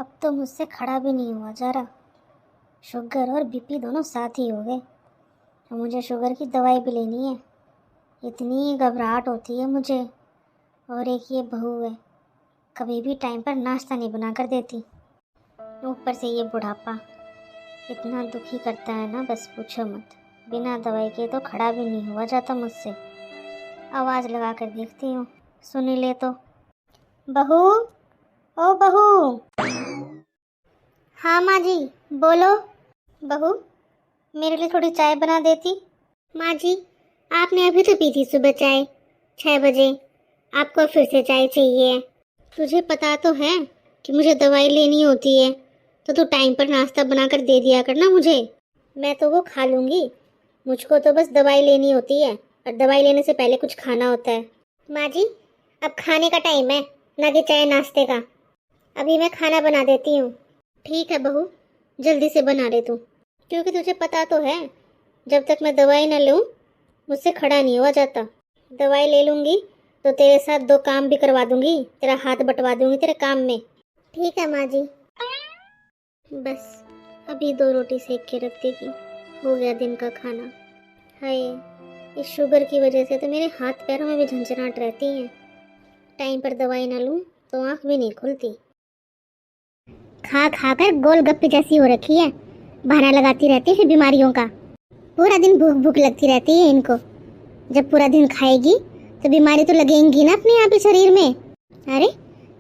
अब तो मुझसे खड़ा भी नहीं हुआ जा रहा। शुगर और बीपी दोनों साथ ही हो गए। और मुझे शुगर की दवाई भी लेनी है। इतनी घबराहट होती है मुझे। और एक ये बहू है, कभी भी टाइम पर नाश्ता नहीं बना कर देती। ऊपर से ये बुढ़ापा इतना दुखी करता है ना, बस पूछो मत। बिना दवाई के तो खड़ा भी नहीं हुआ जाता मुझसे। आवाज़ लगा कर देखती हूँ, सुनी ले तो। बहू, ओ बहू। हाँ माँ जी, बोलो। बहू, मेरे लिए थोड़ी चाय बना देती। माँ जी, आपने अभी तो पी थी सुबह चाय 6 बजे। आपको फिर से चाय चाहिए? तुझे पता तो है कि मुझे दवाई लेनी होती है, तो तू टाइम पर नाश्ता बनाकर दे दिया कर ना मुझे। मैं तो वो खा लूँगी, मुझको तो बस दवाई लेनी होती है, और दवाई लेने से पहले कुछ खाना होता है। माँ जी, अब खाने का टाइम है, ना कि चाय नाश्ते का। अभी मैं खाना बना देती हूँ। ठीक है बहू, जल्दी से बना ले तू, क्योंकि तुझे पता तो है जब तक मैं दवाई न लूँ मुझसे खड़ा नहीं हुआ जाता। दवाई ले लूँगी तो तेरे साथ 2 काम भी करवा दूँगी, तेरा हाथ बंटवा दूँगी तेरे काम में। ठीक है माँ जी। बस अभी 2 रोटी सेक के रख देगी, हो गया दिन का खाना। हाय, इस शुगर की वजह से तो मेरे हाथ पैरों में भी झंझनाहट रहती है। टाइम पर दवाई ना लूँ तो आँख भी नहीं खुलती। खा खा कर गोलगप्पे जैसी हो रखी है, बहाना लगाती रहती है बीमारियों का। पूरा दिन भूख भूख लगती रहती है इनको। जब पूरा दिन खाएगी तो बीमारी तो लगेंगी ना अपने आप ही शरीर में। अरे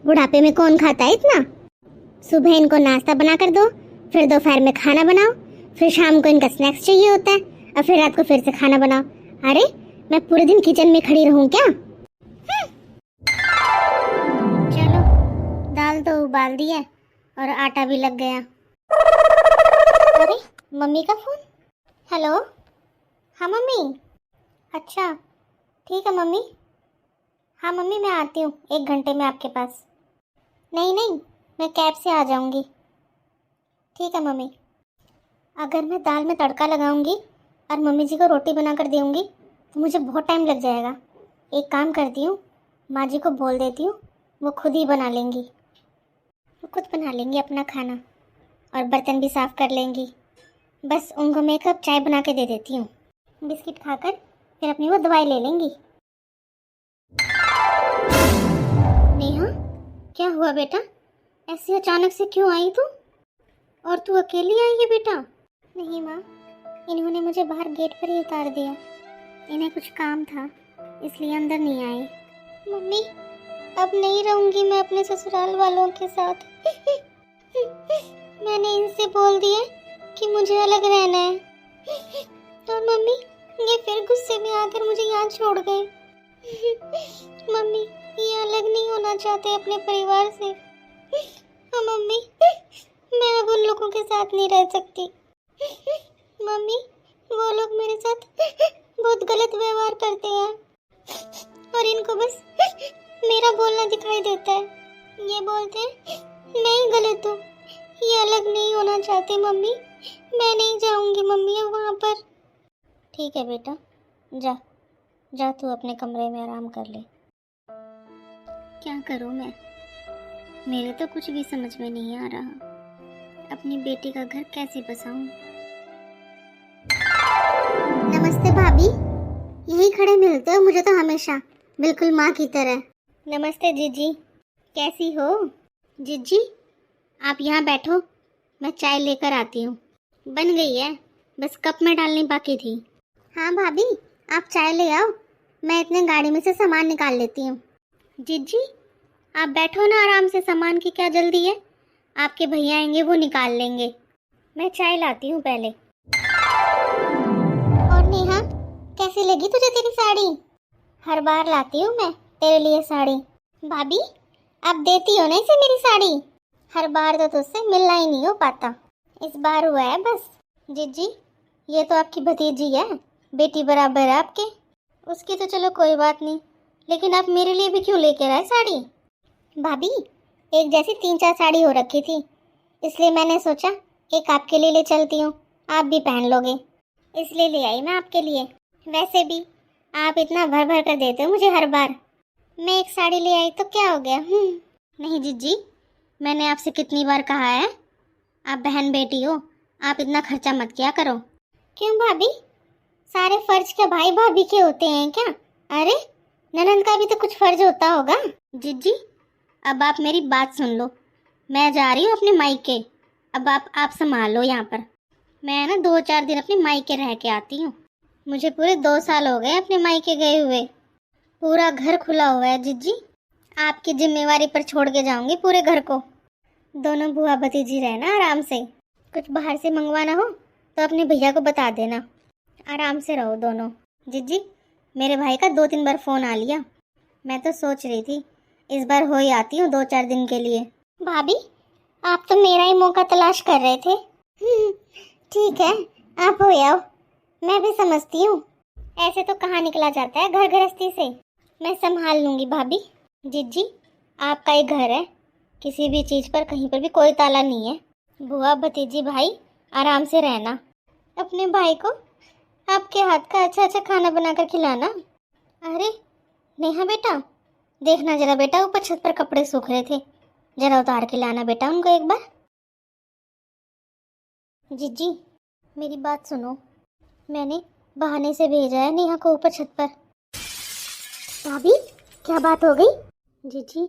बुढ़ापे में कौन खाता है इतना। सुबह इनको नाश्ता बना कर दो, फिर दोपहर में खाना बनाओ, फिर शाम को इनका स्नैक्स चाहिए होता है, और फिर रात को फिर से खाना बनाओ। अरे मैं पूरे दिन किचन में खड़ी रहूं क्या? चलो, दाल तो उबाल दी है और आटा भी लग गया। अरे मम्मी का फोन। हेलो। हाँ मम्मी। अच्छा ठीक है मम्मी। हाँ मम्मी, मैं आती हूँ 1 घंटे में आपके पास। नहीं नहीं, मैं कैब से आ जाऊँगी। ठीक है मम्मी। अगर मैं दाल में तड़का लगाऊंगी और मम्मी जी को रोटी बना कर दूँगी तो मुझे बहुत टाइम लग जाएगा। एक काम करती हूँ, माँ जी को बोल देती हूँ, वो खुद ही बना लेंगी। वो खुद बना लेंगी अपना खाना और बर्तन भी साफ़ कर लेंगी। बस उनको मैं 1 कप चाय बना के दे देती हूँ। बिस्किट खाकर फिर अपनी वो दवाई ले लेंगी। नेहा, क्या हुआ बेटा? ऐसे अचानक से क्यों आई तू? और तू अकेली आई है बेटा? नहीं माँ, इन्होंने मुझे बाहर गेट पर ही उतार दिया। इन्हें कुछ काम था इसलिए अंदर नहीं आए। मम्मी, अब नहीं रहूंगी मैं अपने ससुराल वालों के साथ। मैंने इनसे बोल दिया कि मुझे अलग रहना है, और मम्मी ये फिर गुस्से में आकर मुझे यहाँ छोड़ गए। मम्मी, ये अलग नहीं होना चाहते अपने परिवार से। हाँ मम्मी, मैं अब उन लोगों के साथ नहीं रह सकती। मम्मी, वो लोग मेरे साथ बहुत गलत व्यवहार करते हैं, और इनको बस मेरा बोलना दिखाई देता है। ये बोलते हैं मैं ही गलत हूँ, ये अलग नहीं होना चाहते। मम्मी, मैं नहीं जाऊँगी मम्मी अब वहाँ पर। ठीक है बेटा, जा जा, तू अपने कमरे में आराम कर ले। क्या करूँ मैं, मेरे तो कुछ भी समझ में नहीं आ रहा। अपनी बेटी का घर कैसे बसाऊं? नमस्ते भाभी, यहीं खड़े मिलते हो मुझे तो हमेशा, बिल्कुल माँ की तरह। नमस्ते जीजी, कैसी हो? जीजी आप यहाँ बैठो, मैं चाय लेकर आती हूँ। बन गई है, बस कप में डालनी बाकी थी। हाँ भाभी, आप चाय ले आओ, मैं इतने गाड़ी में से सामान निकाल लेती हूँ। जीजी आप बैठो ना आराम से, सामान की क्या जल्दी है? आपके भैया आएंगे वो निकाल लेंगे, मैं चाय लाती हूँ पहले। और नेहा, कैसी लगी तुझे तेरी साड़ी? हर बार लाती हूँ मैं तेरे लिए साड़ी। भाभी आप देती हो ना इसे मेरी साड़ी, हर बार तो तुझसे मिलना ही नहीं हो पाता, इस बार हुआ है बस। जीजी ये तो आपकी भतीजी है, बेटी बराबर है आपके। उसकी तो चलो कोई बात नहीं, लेकिन आप मेरे लिए भी क्यों लेकर आए साड़ी? भाभी एक जैसी 3-4 साड़ी हो रखी थी, इसलिए मैंने सोचा एक आपके लिए ले चलती हूँ, आप भी पहन लोगे, इसलिए ले आई मैं आपके लिए। वैसे भी आप इतना भर भर कर देते हो मुझे हर बार, मैं एक साड़ी ले आई तो क्या हो गया? नहीं जीजी, मैंने आपसे कितनी बार कहा है, आप बहन बेटी हो, आप इतना खर्चा मत किया करो। क्यों भाभी, सारे फर्ज क्या भाई भाभी के होते हैं क्या? अरे ननंद का भी तो कुछ फर्ज होता होगा। जीजी अब आप मेरी बात सुन लो, मैं जा रही हूँ अपने मायके। अब आप संभालो यहाँ पर। मैं ना 2-4 दिन अपने मायके रह के आती हूँ। मुझे पूरे 2 साल हो गए अपने मायके गए हुए। पूरा घर खुला हुआ है जीजी, आपकी जिम्मेवारी पर छोड़ के जाऊंगी पूरे घर को। दोनों बुआ भतीजी रहना आराम से। कुछ बाहर से मंगवाना हो तो अपने भैया को बता देना। आराम से रहो दोनों। जीजी मेरे भाई का 2-3 बार फोन आ लिया। मैं तो सोच रही थी इस बार हो ही आती हूँ 2-4 दिन के लिए। भाभी आप तो मेरा ही मौका तलाश कर रहे थे। ठीक है, आप हो आओ, मैं भी समझती हूँ। ऐसे तो कहाँ निकला जाता है घर गृहस्थी से। मैं संभाल लूंगी भाभी। जीजी आपका ही घर है, किसी भी चीज पर कहीं पर भी कोई ताला नहीं है। बुआ भतीजी भाई आराम से रहना। अपने भाई को आपके हाथ का अच्छा अच्छा खाना बनाकर खिलाना। अरे नेहा बेटा, देखना जरा बेटा, ऊपर छत पर कपड़े सूख रहे थे, जरा उतार के लाना बेटा उनको एक बार। जीजी मेरी बात सुनो, मैंने बहाने से भेजा है नेहा को ऊपर छत पर। भाभी क्या बात हो गई? जीजी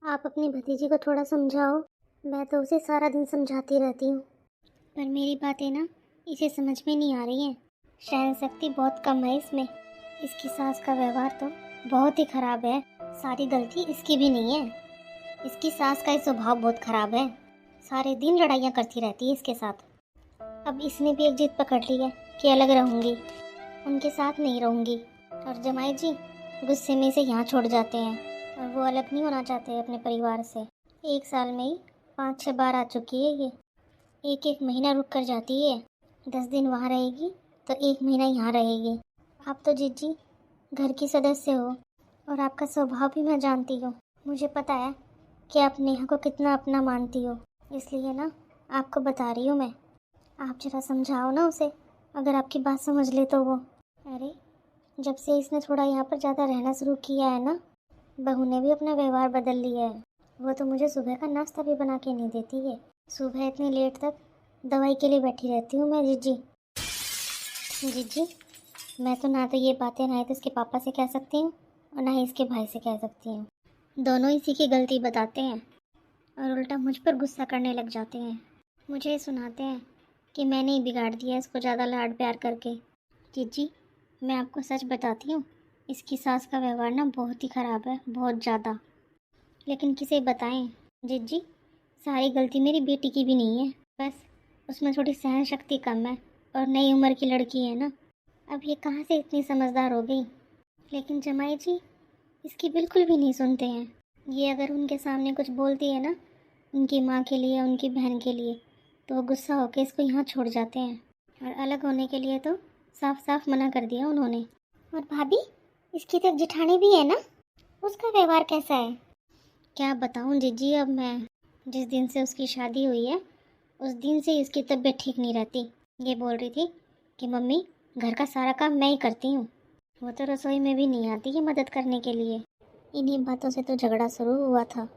आप अपनी भतीजी को थोड़ा समझाओ, मैं तो उसे सारा दिन समझाती रहती हूँ, पर मेरी बातें ना इसे समझ में नहीं आ रही हैं। सहन शक्ति बहुत कम है इसमें। इसकी सास का व्यवहार तो बहुत ही खराब है। सारी गलती इसकी भी नहीं है, इसकी सास का ही स्वभाव बहुत खराब है। सारे दिन लड़ाइयाँ करती रहती है इसके साथ। अब इसने भी एक जिद पकड़ ली है कि अलग रहूँगी, उनके साथ नहीं रहूँगी। और जमाई जी गुस्से में इसे यहाँ छोड़ जाते हैं और वो अलग नहीं होना चाहते अपने परिवार से। 1 साल में ही 5-6 बार आ चुकी है ये। एक महीना रुक कर जाती है, 10 दिन वहाँ रहेगी तो 1 महीना यहाँ रहेगी। आप तो जीजी घर की सदस्य हो और आपका स्वभाव भी मैं जानती हूँ। मुझे पता है कि आप नेहा को कितना अपना मानती हो, इसलिए ना आपको बता रही हूँ मैं। आप जरा समझाओ ना उसे, अगर आपकी बात समझ ले तो वो। अरे जब से इसने थोड़ा यहाँ पर ज़्यादा रहना शुरू किया है ना, बहू ने भी अपना व्यवहार बदल लिया है। वो तो मुझे सुबह का नाश्ता भी बना के नहीं देती है। सुबह इतनी लेट तक दवाई के लिए बैठी रहती हूँ मैं जीजी। जीजी मैं तो ना तो ये बातें ना ही तो इसके पापा से कह सकती हूँ और ना ही इसके भाई से कह सकती हूँ। दोनों इसी की गलती बताते हैं और उल्टा मुझ पर गुस्सा करने लग जाते हैं। मुझे सुनाते हैं कि मैंने ही बिगाड़ दिया इसको ज़्यादा लाड प्यार करके। जीजी मैं आपको सच बताती हूँ, इसकी सास का व्यवहार ना बहुत ही ख़राब है, बहुत ज़्यादा। लेकिन किसे बताएं जीजी, सारी गलती मेरी बेटी की भी नहीं है, बस उसमें थोड़ी सहन शक्ति कम है और नई उम्र की लड़की है ना, अब ये कहाँ से इतनी समझदार हो गई। लेकिन जमाई जी इसकी बिल्कुल भी नहीं सुनते हैं। ये अगर उनके सामने कुछ बोलती है ना, उनकी माँ के लिए, उनकी बहन के लिए, तो वो गुस्सा होकर इसको यहाँ छोड़ जाते हैं और अलग होने के लिए तो साफ साफ मना कर दिया उन्होंने। और भाभी इसकी तो जेठानी भी है ना, उसका व्यवहार कैसा है? क्या बताऊँ जीजी, अब मैं जिस दिन से उसकी शादी हुई है उस दिन से इसकी तबीयत ठीक नहीं रहती। ये बोल रही थी कि मम्मी घर का सारा काम मैं ही करती हूँ, वो तो रसोई में भी नहीं आती है मदद करने के लिए। इन्हीं बातों से तो झगड़ा शुरू हुआ था।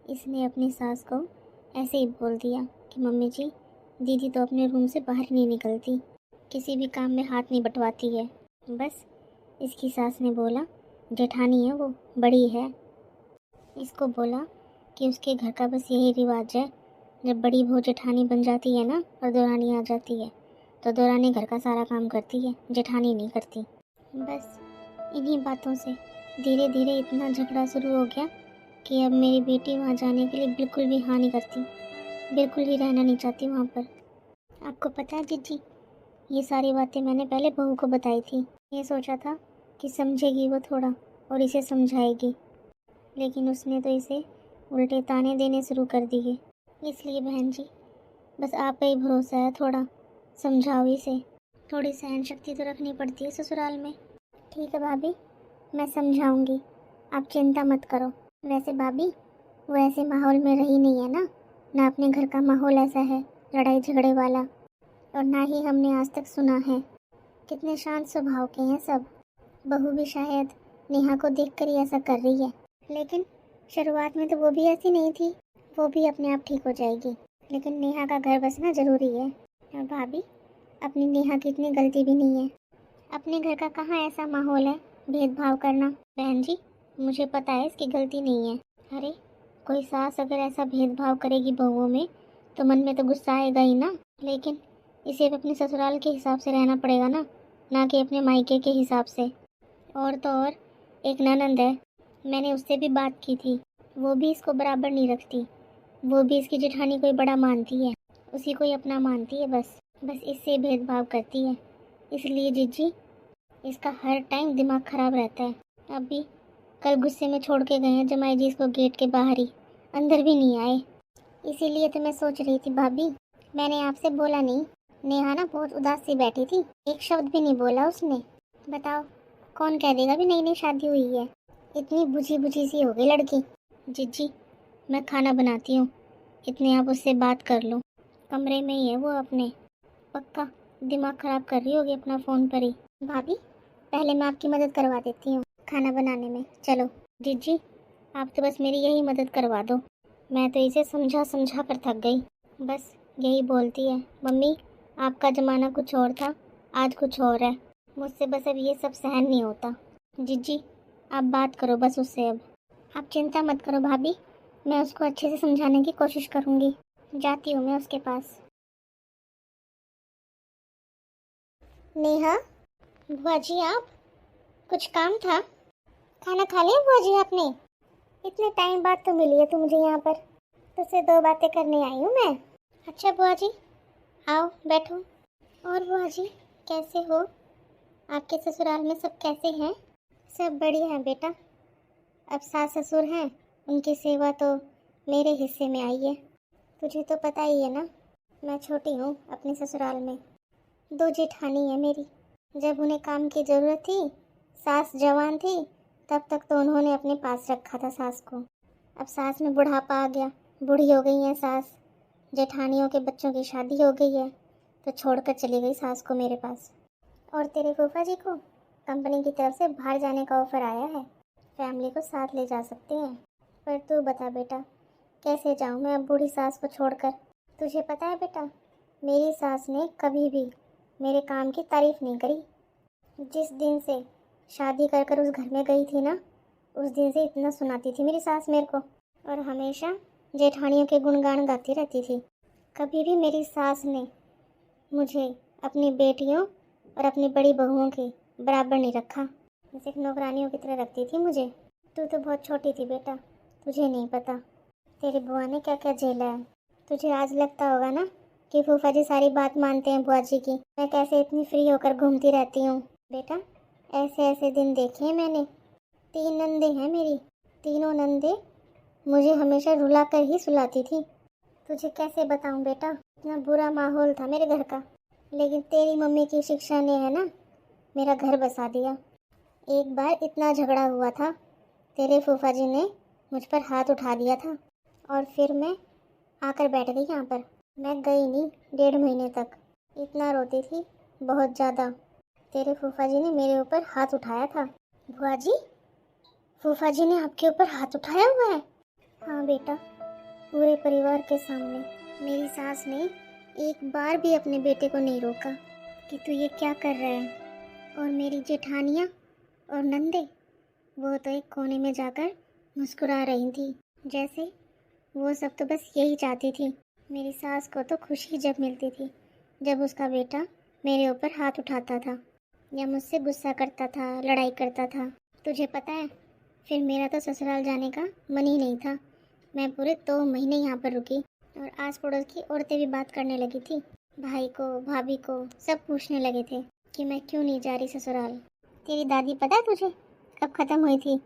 इसने अपनी सास को ऐसे ही बोल दिया कि मम्मी जी दीदी तो अपने रूम से बाहर नहीं निकलती, किसी भी काम में हाथ नहीं बटवाती है। बस इसकी सास ने बोला, जेठानी है वो, बड़ी है, इसको बोला कि उसके घर का बस यही रिवाज है, जब बड़ी बहू जेठानी बन जाती है ना और दौरानी आ जाती है तो दौरानी घर का सारा काम करती है, जेठानी नहीं करती। बस इन्हीं बातों से धीरे धीरे इतना झगड़ा शुरू हो गया कि अब मेरी बेटी वहाँ जाने के लिए बिल्कुल भी हाँ नहीं करती, बिल्कुल ही रहना नहीं चाहती वहाँ पर। आपको पता है जीजी, ये सारी बातें मैंने पहले बहू को बताई थी। ये सोचा था कि समझेगी वो थोड़ा और इसे समझाएगी, लेकिन उसने तो इसे उल्टे ताने देने शुरू कर दिए। इसलिए बहन जी बस आप पे ही भरोसा है, थोड़ा समझाओ इसे। थोड़ी सहन शक्ति तो रखनी पड़ती है ससुराल में। ठीक है भाभी, मैं समझाऊंगी, आप चिंता मत करो। वैसे भाभी वो ऐसे माहौल में रही नहीं है ना अपने घर का माहौल ऐसा है लड़ाई झगड़े वाला, और ना ही हमने आज तक सुना है। कितने शांत स्वभाव के हैं सब। बहू भी शायद नेहा को देखकर ही ऐसा कर रही है, लेकिन शुरुआत में तो वो भी ऐसी नहीं थी। वो भी अपने आप ठीक हो जाएगी। लेकिन नेहा का घर बसना ज़रूरी है। और भाभी, अपनी नेहा की इतनी गलती भी नहीं है। अपने घर का कहाँ ऐसा माहौल है भेदभाव करना। बहन जी, मुझे पता है इसकी गलती नहीं है। अरे, कोई सास अगर ऐसा भेदभाव करेगी बहुओं में तो मन में तो गुस्सा आएगा ही ना। लेकिन इसे अपने ससुराल के हिसाब से रहना पड़ेगा ना कि अपने मायके के हिसाब से। और तो और एक ननंद है, मैंने उससे भी बात की थी, वो भी इसको बराबर नहीं रखती। वो भी इसकी जेठानी कोई बड़ा मानती है, उसी को ही अपना मानती है। बस इससे भेदभाव करती है। इसलिए जीजी, इसका हर टाइम दिमाग खराब रहता है। अभी कल गुस्से में छोड़ के गए हैं जमाई जी इसको गेट के बाहर ही, अंदर भी नहीं आए। इसीलिए तो मैं सोच रही थी भाभी, मैंने आपसे बोला नहीं। नेहा ना बहुत उदास सी बैठी थी, एक शब्द भी नहीं बोला उसने। बताओ, कौन कह देगा भी नई नई शादी हुई है। इतनी बुझी बुझी सी हो गई लड़की। जीजी, मैं खाना बनाती हूँ, इतने आप उससे बात कर लो। कमरे में ही है वो अपने। पक्का दिमाग खराब कर रही होगी अपना फ़ोन पर ही। भाभी, पहले मैं आपकी मदद करवा देती हूँ खाना बनाने में। चलो जीजी, आप तो बस मेरी यही मदद करवा दो। मैं तो इसे समझा समझा कर थक गई। बस यही बोलती है, मम्मी आपका ज़माना कुछ और था, आज कुछ और है। मुझसे बस अब ये सब सहन नहीं होता। जीजी, आप बात करो बस उससे अब। आप चिंता मत करो भाभी, मैं उसको अच्छे से समझाने की कोशिश करूँगी। जाती हूँ मैं उसके पास। नेहा, बुआ जी आप, कुछ काम था? खाना खा लिया बुआ जी आपने? इतने टाइम बाद तो मिली है तू मुझे यहाँ पर, तुझसे दो बातें करने आई हूँ मैं। अच्छा बुआ जी, आओ बैठो। और बुआ जी, कैसे हो? आपके ससुराल में सब कैसे हैं? सब बढ़िया है बेटा। अब सास ससुर हैं, उनकी सेवा तो मेरे हिस्से में आई है। तुझे तो पता ही है ना, मैं छोटी हूँ अपने ससुराल में। दो जेठानी है मेरी। जब उन्हें काम की ज़रूरत थी, सास जवान थी, तब तक तो उन्होंने अपने पास रखा था सास को। अब सास में बुढ़ापा आ गया, बूढ़ी हो गई है सास, जेठानियों के बच्चों की शादी हो गई है, तो छोड़कर चली गई सास को मेरे पास। और तेरे फूफा जी को कंपनी की तरफ से बाहर जाने का ऑफ़र आया है, फैमिली को साथ ले जा सकते हैं। पर तू बता बेटा, कैसे जाऊँ मैं अब बूढ़ी सास को छोड़कर? तुझे पता है बेटा, मेरी सास ने कभी भी मेरे काम की तारीफ़ नहीं करी। जिस दिन से शादी कर कर उस घर में गई थी ना, उस दिन से इतना सुनाती थी मेरी सास मेरे को, और हमेशा जेठानियों के गुणगान गाती रहती थी। कभी भी मेरी सास ने मुझे अपनी बेटियों और अपनी बड़ी बहुओं के बराबर नहीं रखा, सिर्फ नौकरानियों की तरह रखती थी मुझे। तू तो बहुत छोटी थी बेटा, तुझे नहीं पता तेरी बुआ ने क्या क्या झेला है। तुझे आज लगता होगा ना कि फूफा जी सारी बात मानते हैं बुआ जी की, मैं कैसे इतनी फ्री होकर घूमती रहती हूँ। बेटा, ऐसे ऐसे दिन देखे हैं मैंने। 3 नंदे हैं मेरी, तीनों नंदे मुझे हमेशा रुला कर ही सुलाती थी। तुझे कैसे बताऊं बेटा, इतना बुरा माहौल था मेरे घर का, लेकिन तेरी मम्मी की शिक्षा ने है ना मेरा घर बसा दिया। एक बार इतना झगड़ा हुआ था, तेरे फूफा जी ने मुझ पर हाथ उठा दिया था, और फिर मैं आकर बैठ गई यहाँ पर। मैं गई नहीं 1.5 महीने तक, इतना रोती थी, बहुत ज़्यादा। तेरे फूफा जी ने मेरे ऊपर हाथ उठाया था। बुआ जी, फूफा जी ने आपके ऊपर हाथ उठाया हुआ है? हाँ बेटा, पूरे परिवार के सामने। मेरी सास ने एक बार भी अपने बेटे को नहीं रोका कि तू ये क्या कर रहा है। और मेरी जेठानियाँ और नंदे, वो तो एक कोने में जाकर मुस्कुरा रही थी, जैसे वो सब तो बस यही चाहती थी। मेरी सास को तो खुशी जब मिलती थी जब उसका बेटा मेरे ऊपर हाथ उठाता था या मुझसे गुस्सा करता था, लड़ाई करता था। तुझे पता है, फिर मेरा तो ससुराल जाने का मन ही नहीं था। मैं पूरे 2 महीने यहाँ पर रुकी, और आस पड़ोस की औरतें भी बात करने लगी थी। भाई को, भाभी को सब पूछने लगे थे कि मैं क्यों नहीं जा रही ससुराल। तेरी दादी पता है तुझे कब ख़त्म हुई थी?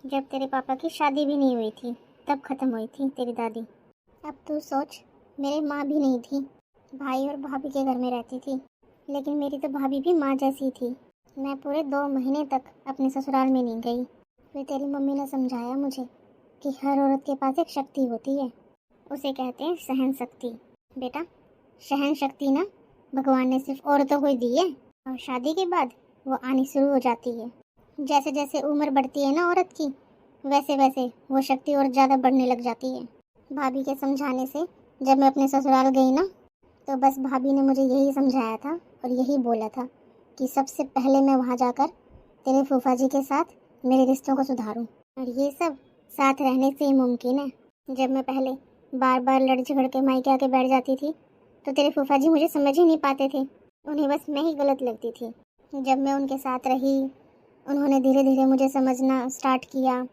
जब तेरे पापा की शादी भी नहीं हुई थी तब ख़त्म हुई थी तेरी दादी। अब तू सोच, मेरी माँ भी नहीं थी, भाई और भाभी के घर में रहती थी, लेकिन मेरी तो भाभी भी माँ जैसी थी। मैं पूरे 2 महीने तक अपने ससुराल में नहीं गई। फिर तेरी मम्मी ने समझाया मुझे कि हर औरत के पास एक शक्ति होती है, उसे कहते हैं सहन शक्ति। बेटा, सहन शक्ति ना भगवान ने सिर्फ औरतों को ही दी है, और शादी के बाद वो आनी शुरू हो जाती है। जैसे जैसे उम्र बढ़ती है ना औरत की, वैसे वैसे वो शक्ति और ज़्यादा बढ़ने लग जाती है। भाभी के समझाने से जब मैं अपने ससुराल गई ना, तो बस भाभी ने मुझे यही समझाया था और यही बोला था कि सबसे पहले मैं वहाँ जाकर तेरे फूफा जी के साथ मेरे रिश्तों को सुधारूं। और ये सब साथ रहने से ही मुमकिन है। जब मैं पहले बार बार लड़ झगड़ के मायके आके बैठ जाती थी तो तेरे फूफा जी मुझे समझ ही नहीं पाते थे, उन्हें बस मैं ही गलत लगती थी। जब मैं उनके साथ रही, उन्होंने धीरे धीरे मुझे समझना स्टार्ट किया,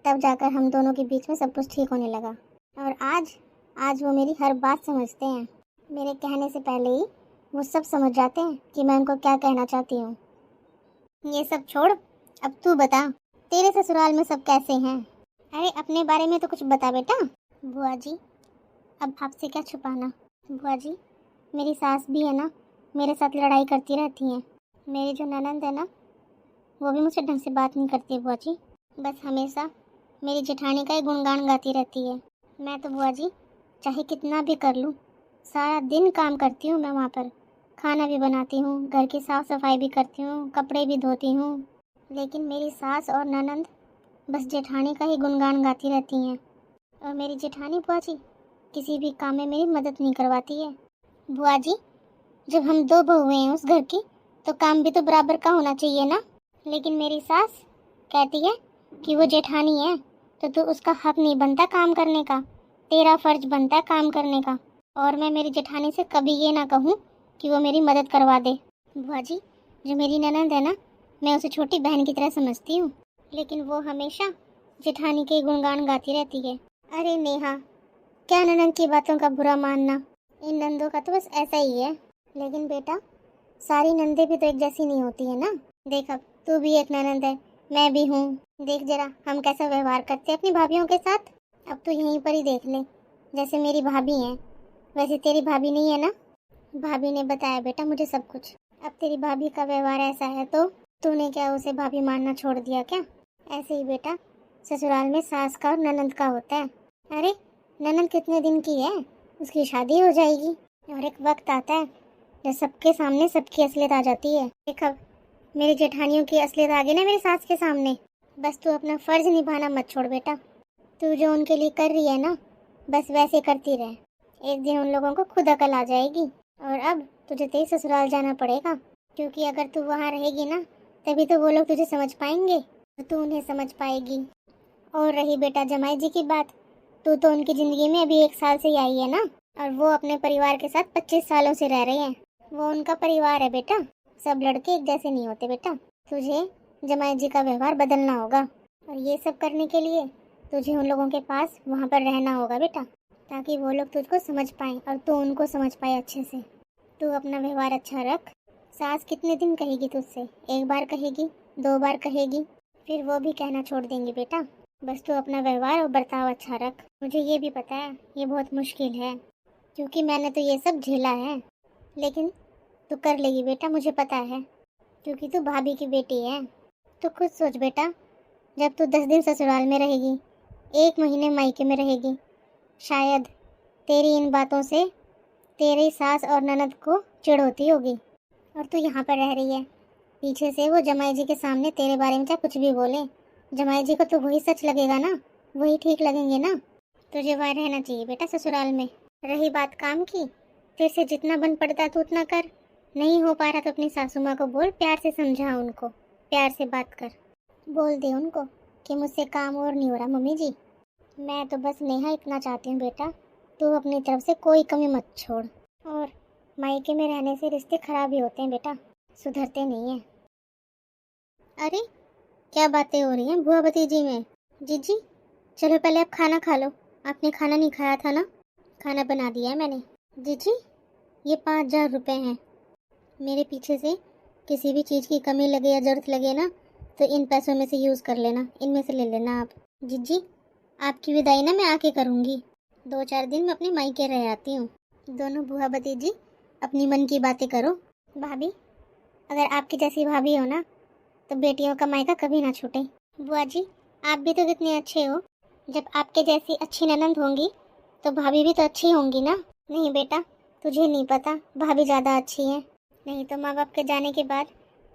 तब जाकर हम दोनों के बीच में सब कुछ ठीक होने लगा। और आज वो मेरी हर बात समझते हैं। मेरे कहने से पहले ही वो सब समझ जाते हैं कि मैं उनको क्या कहना चाहती हूँ। ये सब छोड़, अब तू बता, तेरे ससुराल में सब कैसे हैं? अरे अपने बारे में तो कुछ बता बेटा। बुआ जी, अब आपसे क्या छुपाना। बुआ जी, मेरी सास भी है ना, मेरे साथ लड़ाई करती रहती हैं। मेरी जो ननंद है ना, वो भी मुझसे ढंग से बात नहीं करती है बुआ जी, बस हमेशा मेरी जेठानी का ही गुणगान गाती रहती है। मैं तो बुआ जी चाहे कितना भी कर लूँ, सारा दिन काम करती हूँ मैं वहाँ पर, खाना भी बनाती हूँ, घर की साफ़ सफाई भी करती हूँ, कपड़े भी धोती हूँ, लेकिन मेरी सास और ननंद बस जेठानी का ही गुणगान गाती रहती हैं। और मेरी जेठानी बुआ जी किसी भी काम में मेरी मदद नहीं करवाती है। बुआ जी, जब हम दो बहुएं हैं उस घर की, तो काम भी तो बराबर का होना चाहिए ना। लेकिन मेरी सास कहती है कि वो जेठानी है तो तू उसका हक नहीं बनता काम करने का, तेरा फर्ज बनता है काम करने का। और मैं मेरी जेठानी से कभी ये ना कहूँ कि वो मेरी मदद करवा दे। बुआ जी, जो मेरी ननंद है ना, मैं उसे छोटी बहन की तरह समझती हूँ, लेकिन वो हमेशा जेठानी के गुणगान गाती रहती है। अरे नेहा, क्या ननंद की बातों का बुरा मानना, इन नंदों का तो बस ऐसा ही है। लेकिन बेटा, सारी नंदे भी तो एक जैसी नहीं होती है ना। देख, अब तू भी एक ननंद है, मैं भी हूँ। देख जरा हम कैसा व्यवहार करते हैं अपनी भाभीयों के साथ। अब तू यहीं पर ही देख ले, जैसे मेरी भाभी हैं वैसे तेरी भाभी नहीं है ना। भाभी ने बताया बेटा मुझे सब कुछ। अब तेरी भाभी का व्यवहार ऐसा है तो तूने क्या उसे भाभी मानना छोड़ दिया क्या? ऐसे ही बेटा ससुराल में सास का और ननंद का होता है। अरे ननंद कितने दिन की है, उसकी शादी हो जाएगी और एक वक्त आता है जब सबके सामने सबकी असलियत आ जाती है। देख, अब मेरी जेठानियों की असलियत आ गई ना मेरी सास के सामने। बस तू अपना फर्ज निभाना मत छोड़ बेटा। तू जो उनके लिए कर रही है ना, बस वैसे करती रहे। एक दिन उन लोगों को खुद अकल आ जाएगी। और अब तुझे तेरे ससुराल जाना पड़ेगा, क्योंकि अगर तू वहाँ रहेगी ना, तभी तो वो लोग तुझे समझ पाएंगे और तू उन्हें समझ पाएगी। और रही बेटा जमाई जी की बात, तू तो उनकी ज़िंदगी में अभी 1 साल से ही आई है ना, और वो अपने परिवार के साथ 25 सालों से रह रहे हैं। वो उनका परिवार है बेटा, सब लड़के एक जैसे नहीं होते बेटा। तुझे जमाई जी का व्यवहार बदलना होगा, और ये सब करने के लिए तुझे उन लोगों के पास वहाँ पर रहना होगा बेटा, ताकि वो लोग तुझको समझ पाएँ और तू उनको समझ पाए अच्छे से। तू अपना व्यवहार अच्छा रख। सास कितने दिन कहेगी तुझसे? 1 बार कहेगी, 2 बार कहेगी, फिर वो भी कहना छोड़ देंगी बेटा। बस तू अपना व्यवहार और बर्ताव अच्छा रख। मुझे ये भी पता है ये बहुत मुश्किल है, क्योंकि मैंने तो ये सब झेला है, लेकिन तू कर लेगी बेटा, मुझे पता है, क्योंकि तू भाभी की बेटी है। तू खुद सोच बेटा, जब तू 10 दिन ससुराल में रहेगी, 1 महीने मायके में रहेगी, शायद तेरी इन बातों से तेरी सास और ननद को चिढ़ होती होगी, और तू यहाँ पर रह रही है। पीछे से वो जमाई जी के सामने तेरे बारे में चाहे कुछ भी बोले, जमाई जी को तो वही सच लगेगा ना, वही ठीक लगेंगे ना। तुझे वहाँ रहना चाहिए बेटा ससुराल में। रही बात काम की, तेरे से जितना बन पड़ता है तू उतना कर। नहीं हो पा रहा तो अपनी सासू माँ को बोल, प्यार से समझा उनको, प्यार से बात कर, बोल दे उनको कि मुझसे काम और नहीं हो रहा मम्मी जी। मैं तो बस नेहा इतना चाहती हूँ बेटा, तू अपनी तरफ से कोई कमी मत छोड़। और मायके में रहने से रिश्ते खराब ही होते हैं बेटा, सुधरते नहीं हैं। अरे क्या बातें हो रही हैं बुआ भतीजी में? जीजी चलो पहले आप खाना खा लो, आपने खाना नहीं खाया था ना। खाना बना दिया है मैंने। जीजी ये 5000 रुपये हैं, मेरे पीछे से किसी भी चीज़ की कमी लगे या ज़रूरत लगे ना, तो इन पैसों में से यूज़ कर लेना, इनमें से ले लेना आप। जीजी आपकी विदाई ना मैं आके करूँगी, 2-4 दिन मैं अपने मायके रह आती हूँ। दोनों बुआ भतीजी अपनी मन की बातें करो। भाभी, अगर आपकी जैसी भाभी हो ना, तो बेटियों का मायका कभी ना छूटे। बुआ जी आप भी तो कितने अच्छे हो, जब आपके जैसी अच्छी ननंद होंगी तो भाभी भी तो अच्छी होंगी ना। नहीं बेटा, तुझे नहीं पता, भाभी ज़्यादा अच्छी है। नहीं तो माँ बाप के जाने के बाद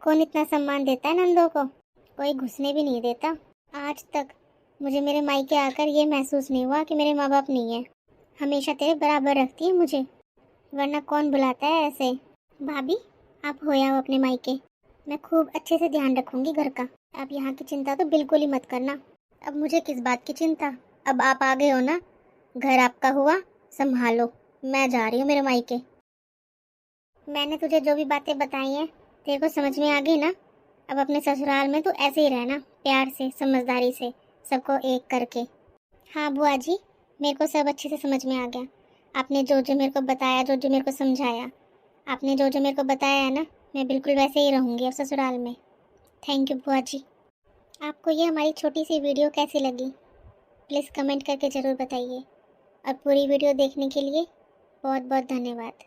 कौन इतना सम्मान देता है नंदों को? कोई घुसने भी नहीं देता। आज तक मुझे मेरे मायके आकर ये महसूस नहीं हुआ कि मेरे माँ बाप नहीं है। हमेशा तेरे बराबर रखती है मुझे, वरना कौन बुलाता है ऐसे। भाभी, आप हो आओ अपने मायके। मैं खूब अच्छे से ध्यान रखूंगी घर का। अब यहाँ की चिंता तो बिल्कुल ही मत करना। अब मुझे किस बात की चिंता, अब आप आ गए हो ना, घर आपका हुआ, संभालो। मैं जा रही हूँ मेरे मायके। मैंने तुझे जो भी बातें बताई हैं तेरे को समझ में आ गई ना। अब अपने ससुराल में तो ऐसे ही रहना, प्यार से, समझदारी से, सबको एक करके। हाँ बुआ जी, मेरे को सब अच्छे से समझ में आ गया। आपने जो जो मेरे को बताया, जो जो मेरे को समझाया, आपने जो जो मेरे को बताया है ना, मैं बिल्कुल वैसे ही रहूँगी अब ससुराल में। थैंक यू बुआ जी। आपको ये हमारी छोटी सी वीडियो कैसी लगी, प्लीज़ कमेंट करके ज़रूर बताइए। और पूरी वीडियो देखने के लिए बहुत बहुत धन्यवाद।